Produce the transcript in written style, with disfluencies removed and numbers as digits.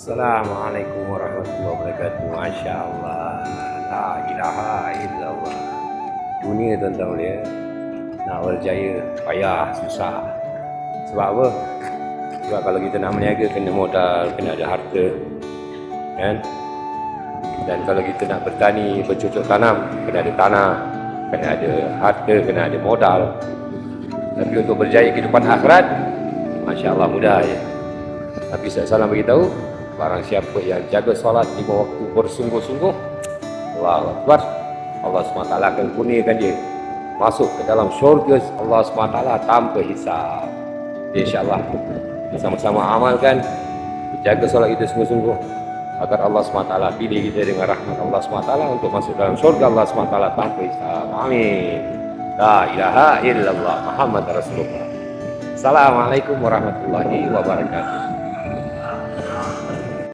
Assalamualaikum warahmatullahi wabarakatuh. Masya Allah. La ilaha illallah. Dunia tuan-tuan boleh nak berjaya payah susah. Sebab apa? Sebab kalau kita nak berniaga kena modal, kena ada harta, kan? Dan kalau kita nak bertani, bercocok tanam, kena ada tanah, kena ada harta, kena ada modal. Tapi untuk berjaya kehidupan akhirat, Masya Allah mudah je. Nabi SAW beritahu, barang siapa yang jaga solat 5 waktu bersungguh-sungguh, Allahu Akbar, Allah SWT akan kurniakan dia masuk ke dalam syurga Allah SWT tanpa hisab. InsyaAllah sama-sama amalkan, jaga solat kita sungguh-sungguh agar Allah SWT pilih kita dengan rahmat Allah SWT untuk masuk dalam syurga Allah SWT tanpa hisab. Amin. La ilaha illallah Muhammad Rasulullah. Assalamualaikum warahmatullahi wabarakatuh.